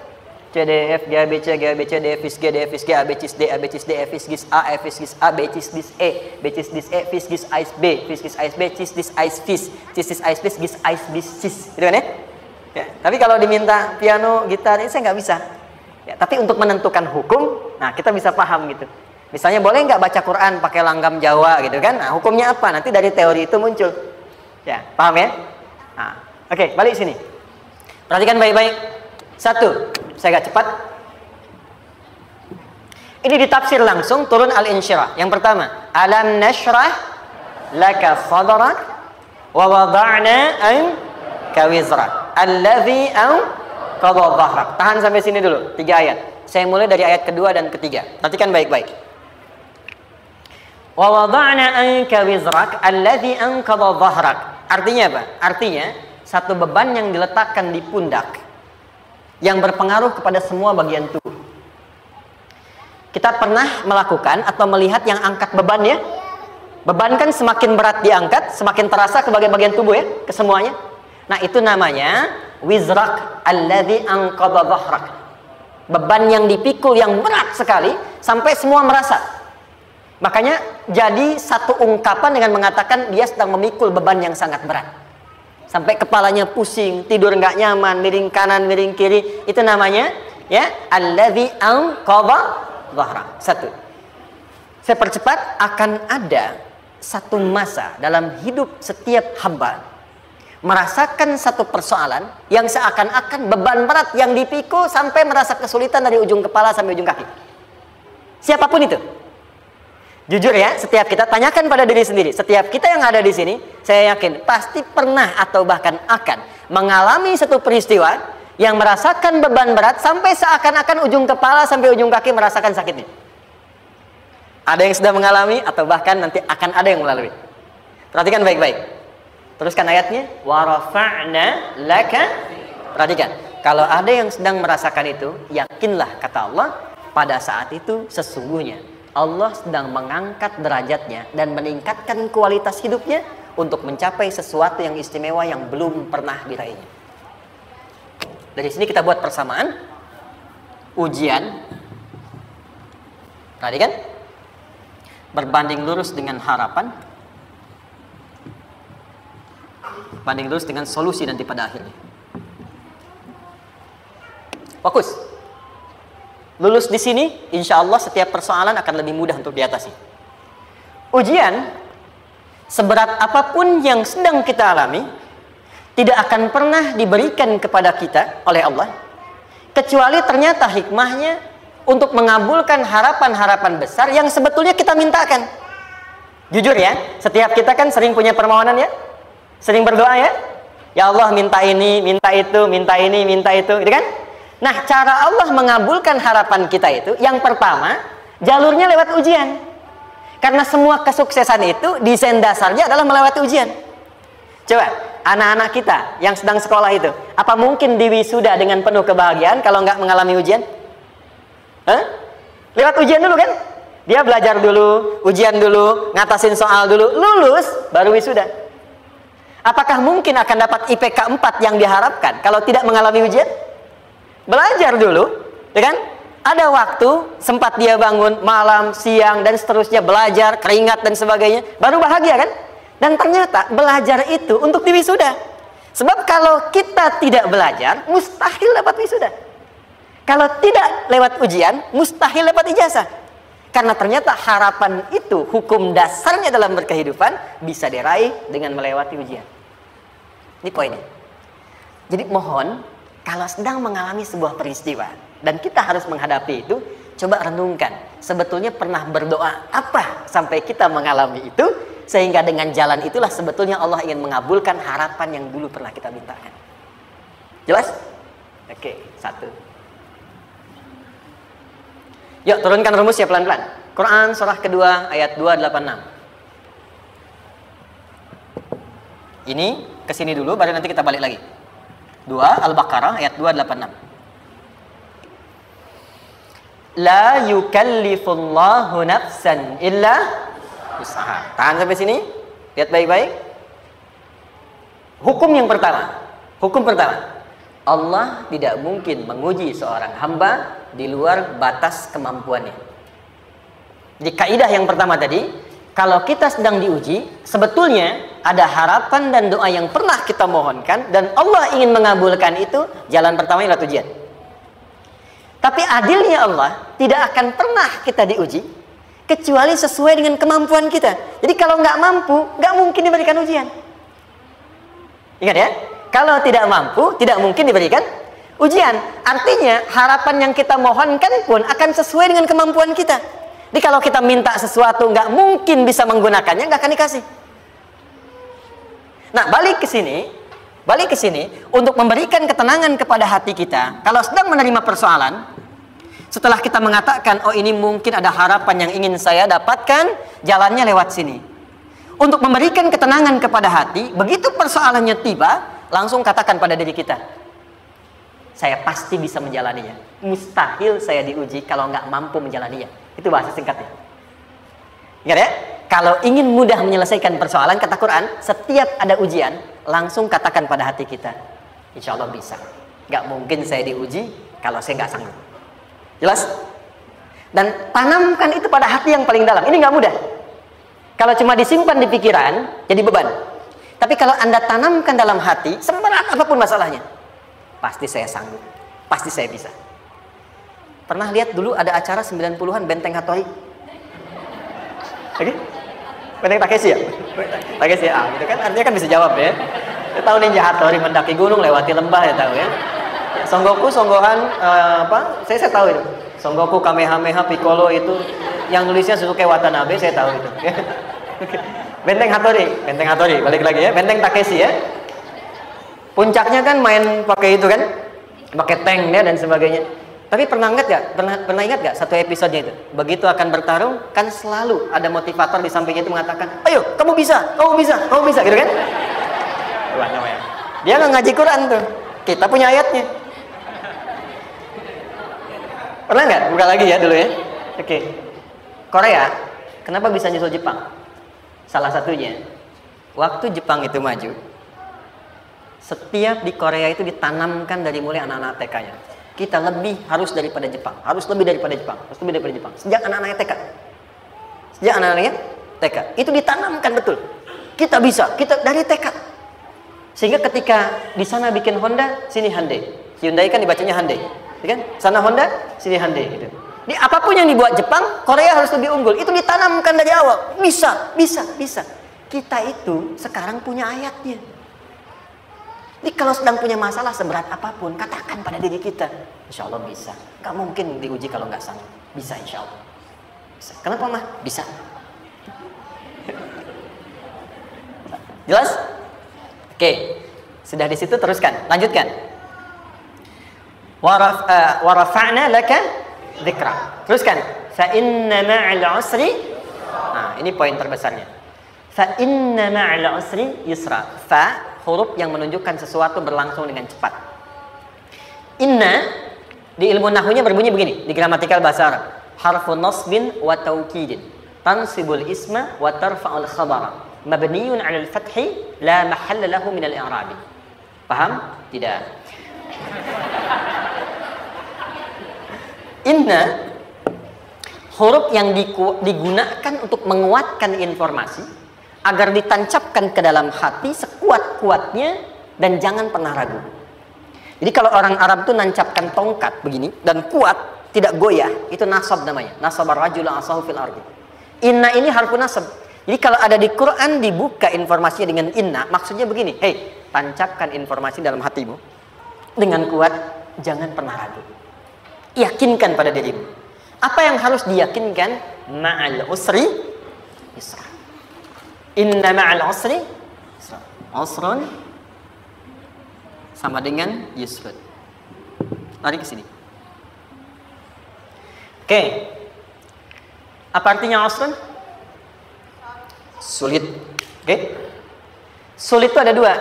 C, D, F, G, A, B, C, G, A, B, C, D, F, G, D, F, G, A, B, C, D, A, B, C, D, F, G, A, F, G, A, B, C, D, E, B, C, D, E, F, G, Ais, B, F, G, Ais, B, C, D, Ais, Fis, C, D, Ais, B, G, Ais, B, Cis. Gitu kan ya? Ya? Tapi kalau diminta piano, gitar, ini saya nggak bisa. Ya, tapi untuk menentukan hukum, nah kita bisa paham gitu. Misalnya boleh nggak baca Quran pakai langgam Jawa gitu kan? Nah hukumnya apa? Nanti dari teori itu muncul. Ya, paham ya? Nah, oke, balik sini. Perhatikan baik-baik. 1, saya agak cepat. Ini ditafsir langsung turun Al-Insyirah. Yang pertama, alam nashrah laka sadrak wa wada'na anka wizrak alladhi anqadha dhahrak. Tahan sampai sini dulu, 3 ayat. Saya mulai dari ayat kedua dan ketiga. Perhatikan baik-baik. Wa wada'na anka wizrak alladhi anqadha dhahrak. Artinya apa? Artinya satu beban yang diletakkan di pundak yang berpengaruh kepada semua bagian tubuh. Kita pernah melakukan atau melihat yang angkat beban ya? Beban kan semakin berat diangkat, semakin terasa ke bagian-bagian tubuh ya, ke semuanya. Nah, itu namanya wizrak alladzi anqadha dhahrak. Beban yang dipikul yang berat sekali sampai semua merasa. Makanya jadi satu ungkapan dengan mengatakan dia sedang memikul beban yang sangat berat. Sampai kepalanya pusing, tidur nggak nyaman, miring kanan, miring kiri. Itu namanya ya alladzi anqadha dhahrak. 1. Saya percepat, akan ada satu masa dalam hidup setiap hamba merasakan satu persoalan yang seakan-akan beban berat yang dipikul sampai merasa kesulitan dari ujung kepala sampai ujung kaki. Siapapun itu. Jujur ya, setiap kita tanyakan pada diri sendiri. Setiap kita yang ada di sini, saya yakin pasti pernah atau bahkan akan mengalami satu peristiwa yang merasakan beban berat sampai seakan-akan ujung kepala sampai ujung kaki merasakan sakitnya. Ada yang sudah mengalami atau bahkan nanti akan ada yang melalui. Perhatikan baik-baik. Teruskan ayatnya. Wa rafa'na laka. Perhatikan. Kalau ada yang sedang merasakan itu, yakinlah kata Allah, pada saat itu sesungguhnya Allah sedang mengangkat derajatnya dan meningkatkan kualitas hidupnya untuk mencapai sesuatu yang istimewa yang belum pernah diraihnya. Dari sini kita buat persamaan. Ujian, perhatikan, berbanding lurus dengan harapan, banding lurus dengan solusi nanti pada akhirnya. Fokus. Lulus di sini, insya Allah setiap persoalan akan lebih mudah untuk diatasi. Ujian, seberat apapun yang sedang kita alami, tidak akan pernah diberikan kepada kita oleh Allah, kecuali ternyata hikmahnya untuk mengabulkan harapan-harapan besar yang sebetulnya kita mintakan. Jujur ya, setiap kita kan sering punya permohonan ya, sering berdoa ya. Ya Allah minta ini, minta itu, minta ini, minta itu, gitu kan? Nah, cara Allah mengabulkan harapan kita itu, yang pertama, jalurnya lewat ujian. Karena semua kesuksesan itu, desain dasarnya adalah melewati ujian. Coba, anak-anak kita yang sedang sekolah itu, apa mungkin diwisuda dengan penuh kebahagiaan kalau nggak mengalami ujian? Hah? Lewat ujian dulu kan? Dia belajar dulu, ujian dulu, ngatasin soal dulu, lulus, baru wisuda. Apakah mungkin akan dapat IPK 4 yang diharapkan kalau tidak mengalami ujian? Belajar dulu, ya kan? Ada waktu, sempat dia bangun malam, siang, dan seterusnya belajar, keringat dan sebagainya, baru bahagia kan? Dan ternyata belajar itu untuk diwisuda. Sebab kalau kita tidak belajar, mustahil dapat wisuda. Kalau tidak lewat ujian, mustahil dapat ijazah. Karena ternyata harapan itu, hukum dasarnya dalam berkehidupan, bisa diraih dengan melewati ujian. Ini poinnya. Jadi mohon, kalau sedang mengalami sebuah peristiwa dan kita harus menghadapi itu, coba renungkan, sebetulnya pernah berdoa apa sampai kita mengalami itu, sehingga dengan jalan itulah sebetulnya Allah ingin mengabulkan harapan yang dulu pernah kita mintakan. Jelas? Oke, satu. Yuk turunkan rumus ya pelan-pelan. Quran surah kedua ayat 286. Ini kesini dulu, baru nanti kita balik lagi. 2 Al-Baqarah ayat 286. La yukallifullahu nafsan illa usaha. Tahan sampai sini. Lihat baik-baik. Hukum yang pertama. Hukum pertama. Allah tidak mungkin menguji seorang hamba di luar batas kemampuannya. Di kaidah yang pertama tadi, kalau kita sedang diuji, sebetulnya ada harapan dan doa yang pernah kita mohonkan dan Allah ingin mengabulkan itu, jalan pertama adalah ujian. Tapi adilnya Allah, tidak akan pernah kita diuji kecuali sesuai dengan kemampuan kita. Jadi kalau nggak mampu, nggak mungkin diberikan ujian. Ingat ya, kalau tidak mampu, tidak mungkin diberikan ujian. Artinya harapan yang kita mohonkan pun akan sesuai dengan kemampuan kita. Jadi kalau kita minta sesuatu nggak mungkin bisa menggunakannya, nggak akan dikasih. Nah, balik ke sini untuk memberikan ketenangan kepada hati kita. Kalau sedang menerima persoalan, setelah kita mengatakan, oh ini mungkin ada harapan yang ingin saya dapatkan, jalannya lewat sini. Untuk memberikan ketenangan kepada hati, begitu persoalannya tiba, langsung katakan pada diri kita, saya pasti bisa menjalaninya. Mustahil saya diuji kalau nggak mampu menjalaninya. Itu bahasa singkatnya. Ingat ya, kalau ingin mudah menyelesaikan persoalan, kata Quran, setiap ada ujian, langsung katakan pada hati kita, insya Allah bisa. Nggak mungkin saya diuji kalau saya nggak sanggup. Jelas? Dan tanamkan itu pada hati yang paling dalam. Ini nggak mudah. Kalau cuma disimpan di pikiran, jadi beban. Tapi kalau Anda tanamkan dalam hati, seberat apapun masalahnya, pasti saya sanggup, pasti saya bisa. Pernah lihat dulu ada acara 90-an Benteng Hattori? Oke? Benteng Takeshi ya? Takeshi ya, gitu kan? Artinya kan bisa jawab ya. Saya tahu Ninja Hattori mendaki gunung, lewati lembah, ya tahu ya. Son Goku, Son Gohan, apa? Saya tahu itu. Son Goku, Kamehameha, Piccolo itu, yang nulisnya Suzuki Watanabe, saya tahu itu. Benteng Hattori, balik lagi ya. Benteng Takeshi ya. Puncaknya kan main pakai itu kan, pakai tank ya dan sebagainya. Tapi pernah ingat gak satu episodenya itu? Begitu akan bertarung, kan selalu ada motivator di sampingnya itu mengatakan, ayo kamu bisa, gitu kan? Dia nggak ngaji Quran tuh, kita punya ayatnya. Pernah nggak? Buka lagi ya dulu ya. Oke. Korea, kenapa bisa nyusul Jepang? Salah satunya, waktu Jepang itu maju, setiap di Korea itu ditanamkan dari mulai anak-anak TK-nya. Kita harus lebih daripada Jepang. Sejak anak-anaknya TK. Itu ditanamkan betul. Kita bisa, kita dari TK. Sehingga ketika di sana bikin Honda, sini Hyundai. Hyundai kan dibacanya Hyundai. Ya kan? Sana Honda, sini Hyundai gitu. Di apapun yang dibuat Jepang, Korea harus lebih unggul. Itu ditanamkan dari awal. Bisa. Kita itu sekarang punya ayatnya. Jadi kalau sedang punya masalah seberat apapun, katakan pada diri kita, insya Allah bisa. Gak mungkin diuji kalau nggak sanggup. Bisa insya Allah. Bisa. Kenapa mah? Bisa. Jelas? Oke. Sudah di situ teruskan. Lanjutkan. Warafa'na laka dzikra. Teruskan. Fa inna ma'al usri. Nah, ini poin terbesarnya. Fa inna ma'al usri yusra. Fa huruf yang menunjukkan sesuatu berlangsung dengan cepat. Inna di ilmu nahwunya berbunyi begini, di gramatikal bahasa Arab. Harfu nasbin wa taukidin. Tansibul isma wa tarfa'ul khabara. Mabniyun 'alal fathi la mahalla lahu min al-i'rabi. Paham? Tidak. Inna huruf yang digunakan untuk menguatkan informasi agar ditancapkan ke dalam hati sekuat-kuatnya dan jangan pernah ragu. Jadi kalau orang Arab itu nancapkan tongkat begini dan kuat, tidak goyah, itu nasab namanya. Nasabar rajul asahu fil ardi. Inna ini harfu nasab. Jadi kalau ada di Quran dibuka informasinya dengan inna, maksudnya begini, hei, tancapkan informasi dalam hatimu dengan kuat, jangan pernah ragu. Yakinkan pada dirimu. Apa yang harus diyakinkan? Ma'al usri yusra. Inna ma'al usri yusra. Usrun sama dengan yusrun. Lari ke sini. Oke. Apa artinya usrun? Sulit. Oke. Sulit itu ada dua.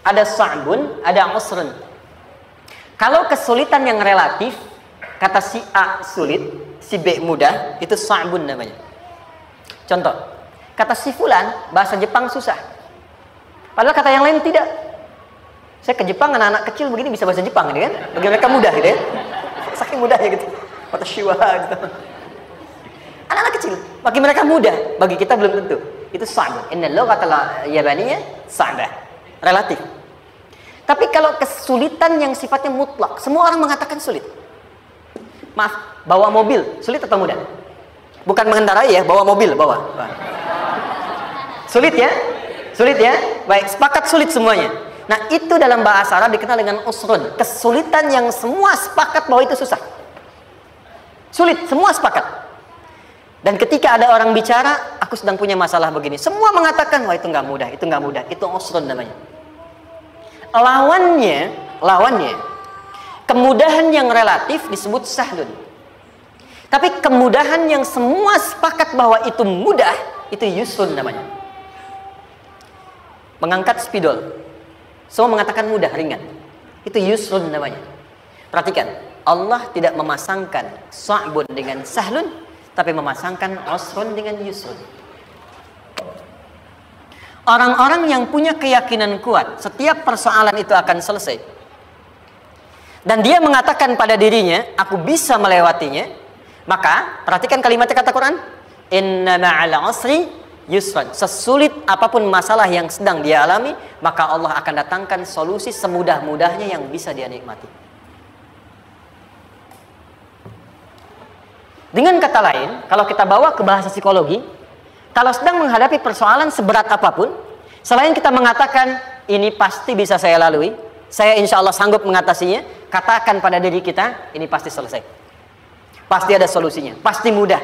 Ada sa'bun, ada usrun. Kalau kesulitan yang relatif, kata si A sulit, si B mudah, itu sa'bun namanya. Contoh, kata si fulan, bahasa Jepang susah. Padahal kata yang lain tidak. Saya ke Jepang, anak-anak kecil begini bisa bahasa Jepang, gitu kan? Bagi mereka mudah, gitu ya. Saking mudahnya gitu. Kata shiwa, gitu. Anak-anak kecil, bagi mereka mudah, bagi kita belum tentu. Itu sa'bun. Inna lughatal yabaniyah sa'bah. Relatif. Tapi kalau kesulitan yang sifatnya mutlak, semua orang mengatakan sulit. Maaf, bawa mobil, sulit atau mudah? Bukan mengendarai ya, bawa mobil, bawa. Sulit ya? Sulit ya? Baik, sepakat sulit semuanya. Nah, itu dalam bahasa Arab dikenal dengan usrun. Kesulitan yang semua sepakat bahwa itu susah. Sulit, semua sepakat. Dan ketika ada orang bicara, aku sedang punya masalah begini. Semua mengatakan, wah itu nggak mudah, itu nggak mudah. Itu usrun namanya. Lawannya, kemudahan yang relatif disebut sahlun. Tapi kemudahan yang semua sepakat bahwa itu mudah, itu yusrun namanya. Mengangkat spidol, semua mengatakan mudah, ringan. Itu yusrun namanya. Perhatikan, Allah tidak memasangkan sa'bun dengan sahlun, tapi memasangkan usrun dengan yusrun. Orang-orang yang punya keyakinan kuat, setiap persoalan itu akan selesai. Dan dia mengatakan pada dirinya, aku bisa melewatinya. Maka, perhatikan kalimatnya kata Quran. Inna ma'al usri yusran. Sesulit apapun masalah yang sedang dia alami, maka Allah akan datangkan solusi semudah-mudahnya yang bisa dia nikmati. Dengan kata lain, kalau kita bawa ke bahasa psikologi, kalau sedang menghadapi persoalan seberat apapun, selain kita mengatakan, ini pasti bisa saya lalui, saya insya Allah sanggup mengatasinya, katakan pada diri kita, ini pasti selesai. Pasti ada solusinya, pasti mudah.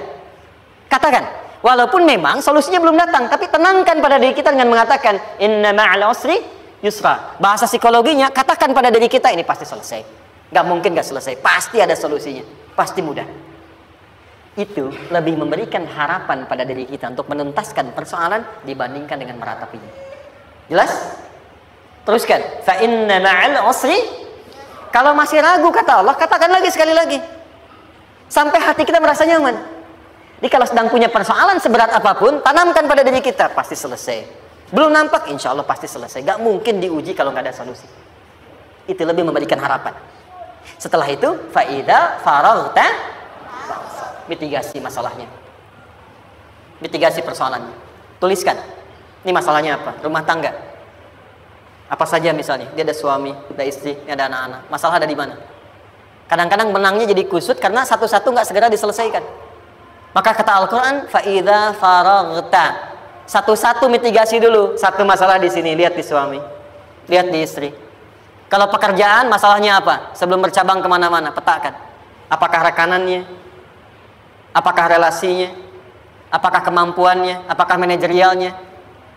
Katakan, walaupun memang solusinya belum datang, tapi tenangkan pada diri kita dengan mengatakan, inna ma'al usri yusra. Bahasa psikologinya, katakan pada diri kita, ini pasti selesai. Nggak mungkin nggak selesai. Pasti ada solusinya. Pasti mudah. Itu lebih memberikan harapan pada diri kita untuk menuntaskan persoalan dibandingkan dengan meratapinya. Jelas? Teruskan. Fa inna ma'al usri. Kalau masih ragu kata Allah, katakan lagi sekali lagi. Sampai hati kita merasa nyaman. Jadi kalau sedang punya persoalan seberat apapun, tanamkan pada diri kita, pasti selesai. Belum nampak, insya Allah pasti selesai. Gak mungkin diuji kalau nggak ada solusi. Itu lebih memberikan harapan. Setelah itu, fa'idha faraghta, mitigasi masalahnya. Mitigasi persoalannya. Tuliskan. Ini masalahnya apa? Rumah tangga. Apa saja misalnya. Dia ada suami, ada istri, ada anak-anak. Masalah ada di mana? Kadang-kadang menangnya jadi kusut karena satu-satu nggak segera diselesaikan. Maka kata Al-Quran, fa'idha faraghta. Satu-satu mitigasi dulu. Satu masalah di sini, lihat di suami, lihat di istri. Kalau pekerjaan, masalahnya apa? Sebelum bercabang kemana-mana, petakan. Apakah rekanannya? Apakah relasinya? Apakah kemampuannya? Apakah manajerialnya?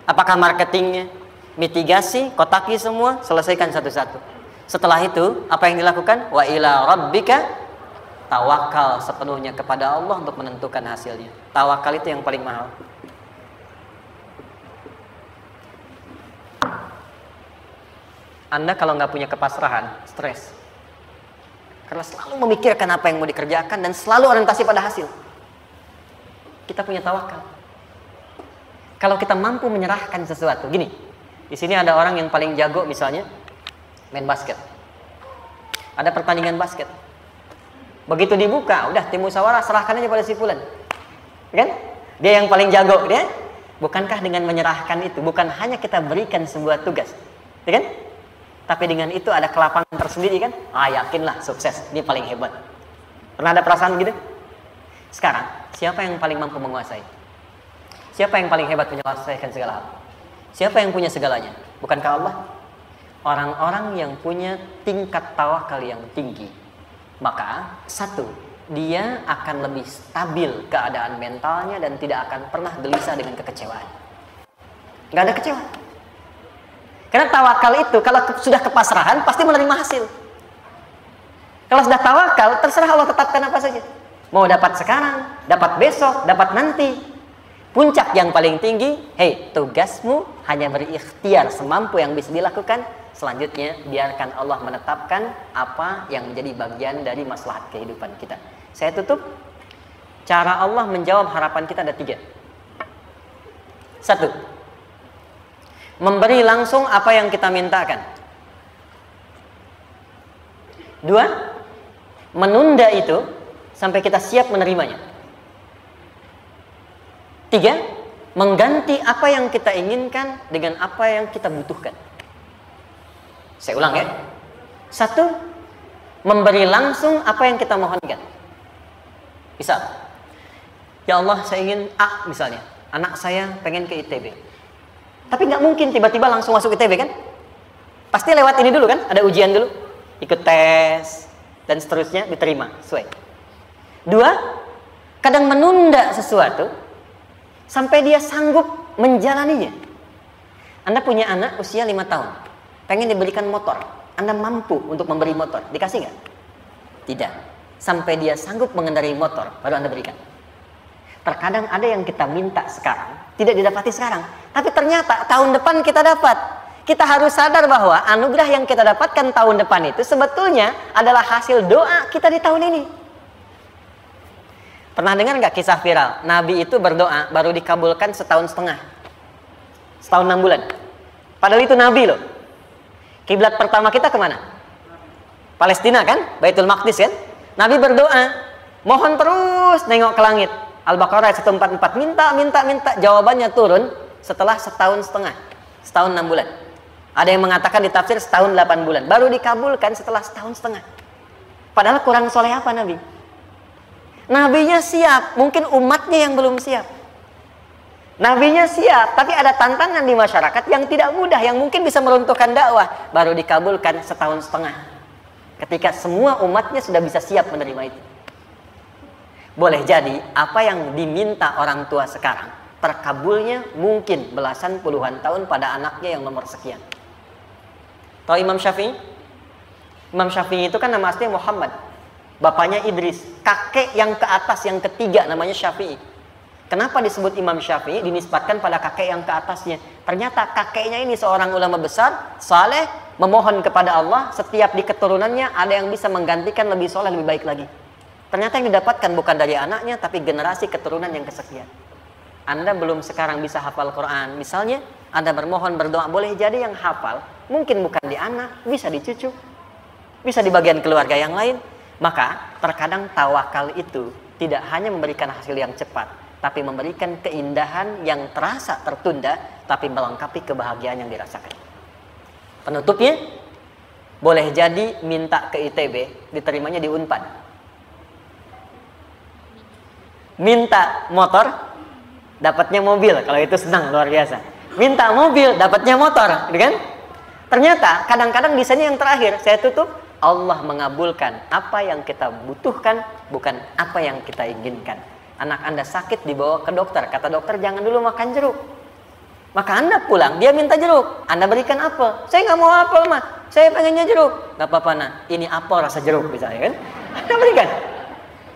Apakah marketingnya? Mitigasi, kotaki semua, selesaikan satu-satu. Setelah itu, apa yang dilakukan? Wa ila rabbika, tawakal sepenuhnya kepada Allah untuk menentukan hasilnya. Tawakal itu yang paling mahal. Anda kalau nggak punya kepasrahan, stres. Karena selalu memikirkan apa yang mau dikerjakan dan selalu orientasi pada hasil. Kita punya tawakal. Kalau kita mampu menyerahkan sesuatu, gini. Di sini ada orang yang paling jago misalnya main basket. Ada pertandingan basket. Begitu dibuka, udah tim musyawarah serahkan aja pada si fulan. Kan? Dia yang paling jago, dia. Bukankah dengan menyerahkan itu bukan hanya kita berikan sebuah tugas, ya kan? Tapi dengan itu ada kelapangan tersendiri kan? Yakinlah sukses, dia paling hebat. Pernah ada perasaan gitu? Sekarang, siapa yang paling mampu menguasai? Siapa yang paling hebat menyelesaikan segala hal? Siapa yang punya segalanya? Bukankah Allah? Orang-orang yang punya tingkat tawakal yang tinggi. Maka, satu, dia akan lebih stabil keadaan mentalnya dan tidak akan pernah gelisah dengan kekecewaan. Nggak ada kecewa. Karena tawakal itu, kalau sudah kepasrahan, pasti menerima hasil. Kalau sudah tawakal, terserah Allah tetapkan apa saja. Mau dapat sekarang, dapat besok, dapat nanti. Puncak yang paling tinggi, tugasmu hanya berikhtiar semampu yang bisa dilakukan. Selanjutnya, biarkan Allah menetapkan apa yang menjadi bagian dari maslahat kehidupan kita. Saya tutup. Cara Allah menjawab harapan kita ada 3. 1. Memberi langsung apa yang kita mintakan. 2. Menunda itu sampai kita siap menerimanya. 3. Mengganti apa yang kita inginkan dengan apa yang kita butuhkan. Saya ulang ya. 1. Memberi langsung apa yang kita mohonkan. Misal, ya Allah saya ingin A misalnya. Anak saya pengen ke ITB. Tapi nggak mungkin tiba-tiba langsung masuk ITB kan? Pasti lewat ini dulu kan? Ada ujian dulu. Ikut tes. Dan seterusnya diterima. Sesuai. 2. Kadang menunda sesuatu. Sampai dia sanggup menjalaninya. Anda punya anak usia 5 tahun. Pengen diberikan motor, Anda mampu untuk memberi motor, dikasih nggak? Tidak. Sampai dia sanggup mengendarai motor, baru Anda berikan. Terkadang ada yang kita minta sekarang, tidak didapati sekarang. Tapi ternyata tahun depan kita dapat. Kita harus sadar bahwa anugerah yang kita dapatkan tahun depan itu sebetulnya adalah hasil doa kita di tahun ini. Pernah dengar nggak kisah viral? Nabi itu berdoa, baru dikabulkan setahun setengah. Setahun 6 bulan. Padahal itu Nabi loh. Kiblat pertama kita kemana? Palestina kan? Baitul Maqdis kan? Nabi berdoa, mohon terus nengok ke langit. Al-Baqarah 144, minta. Jawabannya turun setelah setahun setengah. Setahun 6 bulan. Ada yang mengatakan di tafsir setahun 8 bulan. Baru dikabulkan setelah setahun setengah. Padahal kurang soleh apa Nabi? Nabinya siap, mungkin umatnya yang belum siap. Nabinya siap, tapi ada tantangan di masyarakat yang tidak mudah, yang mungkin bisa meruntuhkan dakwah. Baru dikabulkan setahun setengah. Ketika semua umatnya sudah bisa siap menerima itu. Boleh jadi, apa yang diminta orang tua sekarang, terkabulnya mungkin belasan puluhan tahun pada anaknya yang nomor sekian. Tahu Imam Syafi'i? Imam Syafi'i itu kan nama aslinya Muhammad. Bapaknya Idris. Kakek yang ke atas, yang ketiga namanya Syafi'i. Kenapa disebut Imam Syafi'i? Dinisbatkan pada kakek yang ke atasnya. Ternyata kakeknya ini seorang ulama besar, saleh, memohon kepada Allah. Setiap di keturunannya ada yang bisa menggantikan lebih soleh, lebih baik lagi. Ternyata yang didapatkan bukan dari anaknya, tapi generasi keturunan yang kesekian. Anda belum sekarang bisa hafal Quran. Misalnya, Anda bermohon, berdoa, boleh jadi yang hafal. Mungkin bukan di anak, bisa di cucu. Bisa di bagian keluarga yang lain. Maka, terkadang tawakal itu tidak hanya memberikan hasil yang cepat, tapi memberikan keindahan yang terasa tertunda, tapi melengkapi kebahagiaan yang dirasakan. Penutupnya, boleh jadi minta ke ITB, diterimanya di Unpad. Minta motor, dapatnya mobil. Kalau itu senang, luar biasa. Minta mobil, dapatnya motor, gitu kan? Ternyata kadang-kadang di sini yang terakhir, saya tutup, Allah mengabulkan apa yang kita butuhkan, bukan apa yang kita inginkan. Anak Anda sakit, dibawa ke dokter. Kata dokter, jangan dulu makan jeruk. Maka Anda pulang, dia minta jeruk. Anda berikan apel. Saya nggak mau apel, mah. Saya pengennya jeruk. Nggak apa-apa, nah. Ini apel rasa jeruk, misalnya kan? Anda berikan.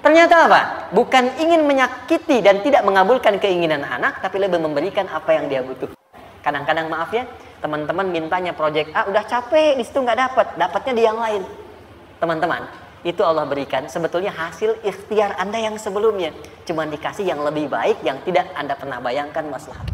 Ternyata apa? Bukan ingin menyakiti dan tidak mengabulkan keinginan anak, tapi lebih memberikan apa yang dia butuh. Kadang-kadang maaf ya, teman-teman mintanya proyek A, udah capek, di situ nggak dapat, dapatnya di yang lain. Teman-teman, itu Allah berikan sebetulnya hasil ikhtiar Anda yang sebelumnya. Cuma dikasih yang lebih baik, yang tidak Anda pernah bayangkan maslahat.